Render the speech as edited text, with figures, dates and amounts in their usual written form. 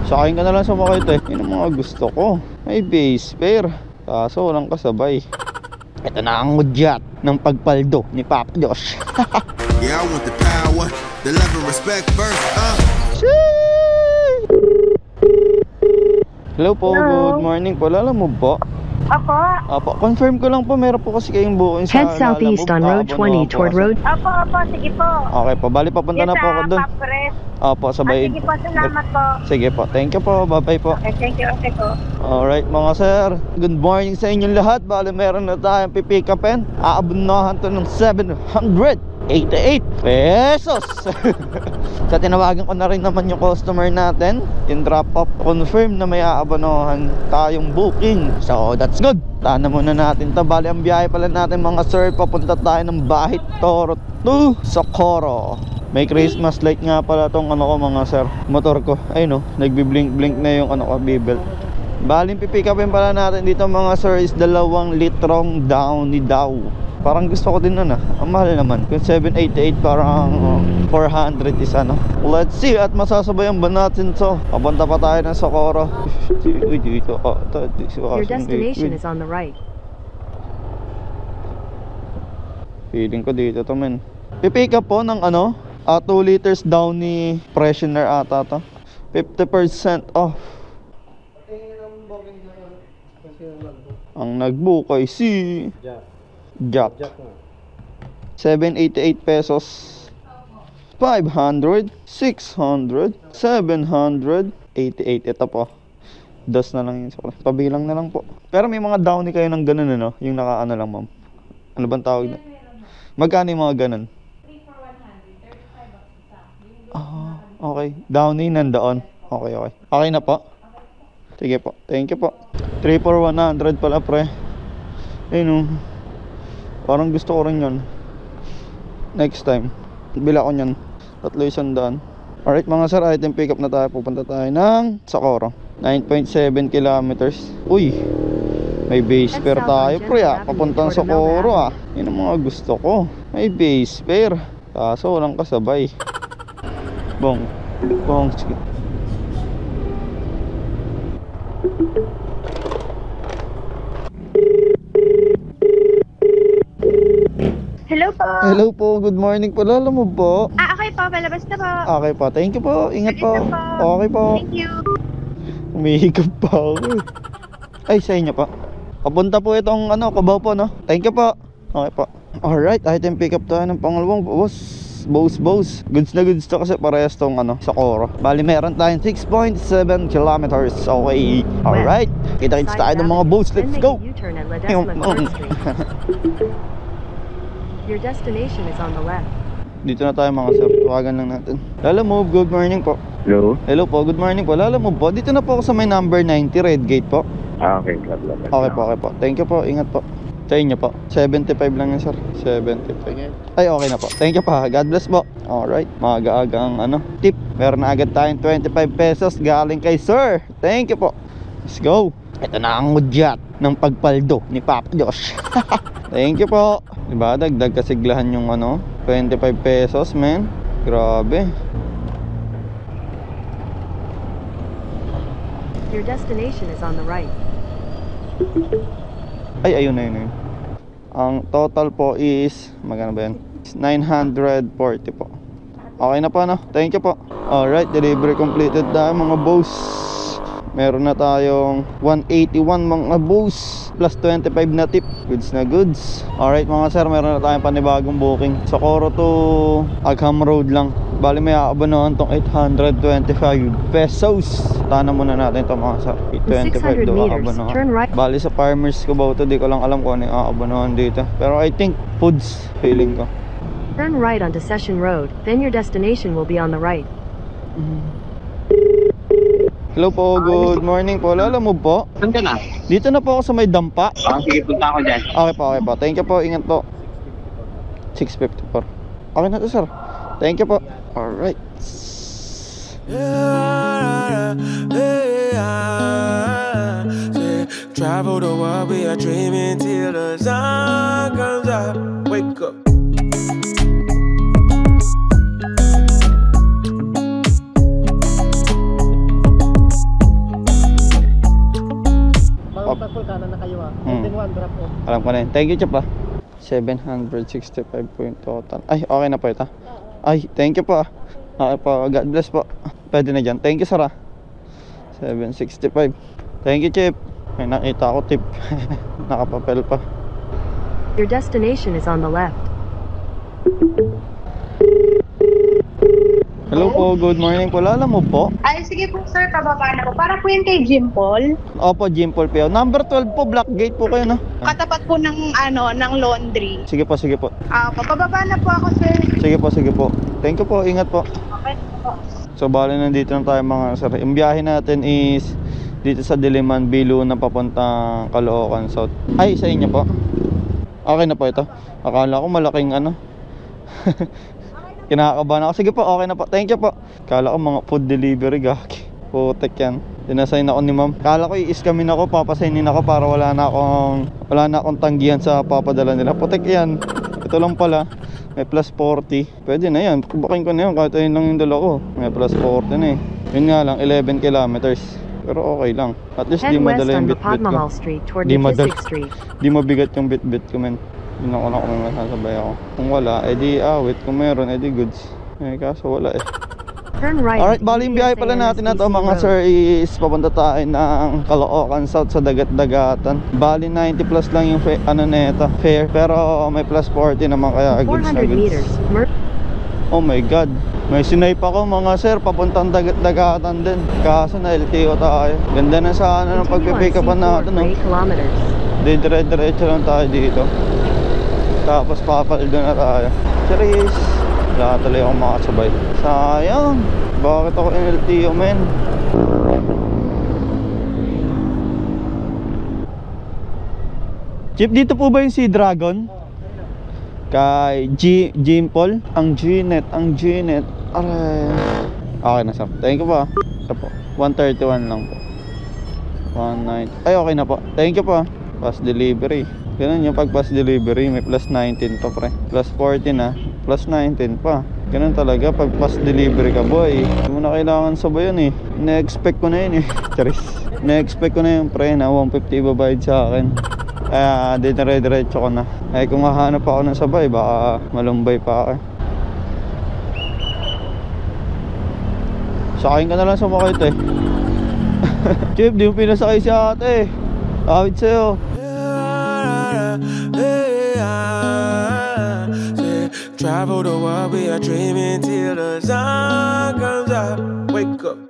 Sakayin ka na lang sa mga ito eh. Yun ang mga gusto ko. May base fare, kaso walang kasabay. Ito na ang udyat ng pagpaldo ni Papa Josh. Yeah, I want the power, the love and respect first, Hello po, good morning po. Lala mo po? Apo, confirm ko lang po, meron po kasi kayong booking sa Head southeast on Road 20 toward Road. Opo, sige po. Okay po, bali papunta na po ako doon. Opo, sabay. Sige po, salamat po. Sige po, thank you po, bye bye po. Okay, thank you, okay po. Alright mga sir, good morning sa inyong lahat. Bali meron na tayong pipick upin. Aabunahan to ng 788 pesos. Sa tinawagan ko na rin naman yung customer natin, yung drop off, confirm na may aabunahan tayong booking. So that's good. Tana muna natin to. Bali ang biyahe pala natin mga sir, papunta tayo ng Bahit Toro to Socorro. May Christmas light nga pala tong ano ko mga sir, motor ko. Ayun o, nagbi-blink na yung ano ko, bibel. Bali pipick upin pala natin dito mga sir is 2 litrong Downy daw. Parang gusto ko din nun ah. Ang mahal naman. Kung 788 parang 400 is ano. Let's see at masasabayan ba natin to. Papunta pa tayo ng Socorro. Dito. Your destination is on the right. Feeling ko dito to men. Pipick up po ng ano 2 liters Downy freshener ata to. 50% off. Ang nagbook ay si Jack. 788 pesos. 500, 600, 788. Ito po. Dos na lang yun. Pabilang na lang po. Pero may mga Downy kayo ng ganun ano? Yung nakaano lang ma'am. Ano bang tawag na? Magkano yung mga ganun? 3 for 100, 35 bucks isa. Okay. Downy nandoon. Okay. Okay na po. Sige po. Thank you po. 3 for 100 pala pre. Ayun o. Parang gusto ko rin yun. Next time bila ko nyan. 300. Alright mga sir, item pick up na tayo. Pupunta tayo ng Socorro. 9.7 kilometers. Uy, may base fare tayo pre ah. Papuntang Socorro ah. Yun ang mga gusto ko. May base fare, kaso walang kasabay. Bong. Hello po. Hello po, good morning po. Lala mo po? Okay po, palabas na po. Okay po, thank you po. Ingat po. Sige po. Okay po. Thank you. Umihigap pa ako. Ay, sa inyo po. Papunta po itong ano, Cubao po no. Thank you po. Okay po. Alright, item pick up tayo ng pangalawang boss. Goods na goods to kasi parehas tong ano, Socorro. Bali meron tayong 6.7 kilometers. Okay. Alright. Kita-kits tayo ng mga boats. Let's go. Your destination is on the left. Dito na tayo mga sir. Tawagan lang natin. Lala Move, good morning po. Hello? Hello po, good morning po. Lala Move po. Dito na po ako sa may number 90 Red Gate po. Okay, Okay po. Thank you po. Ingat po. Sa inyo po. 75 lang yan sir. 75. Ay okay na po. Thank you po. God bless po. Alright. Maaga-aga ang ano, tip. Meron na agad tayong 25 pesos galing kay sir. Thank you po. Let's go. Ito na ang udyat ng pagpaldo ni Papa Josh. Thank you po. Diba dagdag kasiglahan yung ano 25 pesos men. Grabe. Your destination is on the right. Ay ayun na yun. Ang total po is magkano ba yan? 940 po. Okay na po no? Thank you po. Alright, delivery completed tayo mga boss. Meron na tayong 181 mga boss plus 25 na tip. Goods na goods. Alright mga sir, meron na tayong panibagong booking. Socorro to Agham Road lang. Bali may aabonahan tong 825 pesos. Tana muna natin ito mga sir. 825 daw aabonahan. Bali sa Farmers Cubao to, di ko lang alam kung ano yung aabonahan dito. Pero I think foods, feeling ko. Turn right onto Session Road, then your destination will be on the right. Hello po, good morning po. Lala mo po? Saan ka na? Dito na po ako sa may dampa. Sige, punta ako dyan. Okay po. Thank you po, ingat po. 654. Okay na to sir. Thank you po. Alright. Travel the world, we are dreaming till the sun comes up. Wake up. 1. Thank you, Chip, 765 po yung total. Ay, okay na po ito. Ay, thank you po. Okay po, God bless po. Pwede na dyan. Thank you, sir, 765. Thank you, Chip. May nakita ako tip. Nakapapel pa. Your destination is on the left. Hello po, good morning po. Lala mo po? Ay, sige po sir, pababa na po. Para po yun kay Jim Paul. Opo, Jim Paul Pio. Number 12 po, Black Gate po kayo, no? Katapat po ng, ng laundry. Sige po, sige po. Pababa na po ako sir. Sige po, sige po. Thank you po, ingat po. Okay po. So, bali nandito na tayo mga sir. Yung biyahe natin is dito sa Diliman, Bilo na papuntang Caloocan South. Ay, sa inyo po. Okay na po ito. Akala ko malaking kinakabahan ako. Sige po, okay na po. Thank you po. Akala ko mga food delivery, gaki. Putek yan. Dinasign ako ni ma'am. Akala ko i-scamin ako, papasignin ako para wala na akong tanggihan sa papadala nila. Putek yan. Ito lang pala. May plus 40. Pwede na yan. Bukin ko na yun. Kahit ayun lang yung dala ko. May plus 40 na eh. Yun nga lang, 11 kilometers. Pero okay lang. At least di Head west madala on yung bit-bit ko. Padma Street toward Di madala. McKissick Street. Di mabigat yung bit-bit ko, men. Yun ako na kung may masasabay ako. Kung wala, edi awit. Kung meron, edi goods. Eh, kaso wala eh. Turn right. Alright, bali yung biyahe pala natin na to mga sir is papunta tayo ng Caloocan South sa dagat-dagatan. Bali 90 plus lang yung fare. Pero may plus 40 naman kaya goods na 400 goods. meters. Oh my god. May sinipe ako mga sir papuntang dagat-dagatan din. Kaso na LTO tayo. Ganda na sana ng pagpipick upan natin, no? Dire-diretso lang tayo dito. Tapos papaldo na tayo. Serious. Wala tuloy akong makasabay. Sayang. Bakit ako LTO, men? Chip, dito po ba yung Sea Dragon? Kay Jim Paul? Ang Gnet. Aray. Okay na sir. Thank you po. Ito po. 131 lang po. 19. Ay, okay na po. Thank you po. Pass delivery. Ganun yung pag pass delivery. May plus 19 pa, pre. Plus 40 na. Plus 19 pa. Ganun talaga pag pass delivery ka, boy. Hindi mo na kailangan sabayan eh. Na-expect ko na yun eh. Charis. Na-expect ko na yung pre na 150 ibabayad sa akin. Kaya dire-diretso ko na. Eh kung hahanap ako ng sabay, baka malumbay pa ako. Sakayin ka na lang sa makit eh. Chip, di mo pinasakay si ate. Awit sa'yo. Travel the world, we are dreaming till the sun comes up. Wake up.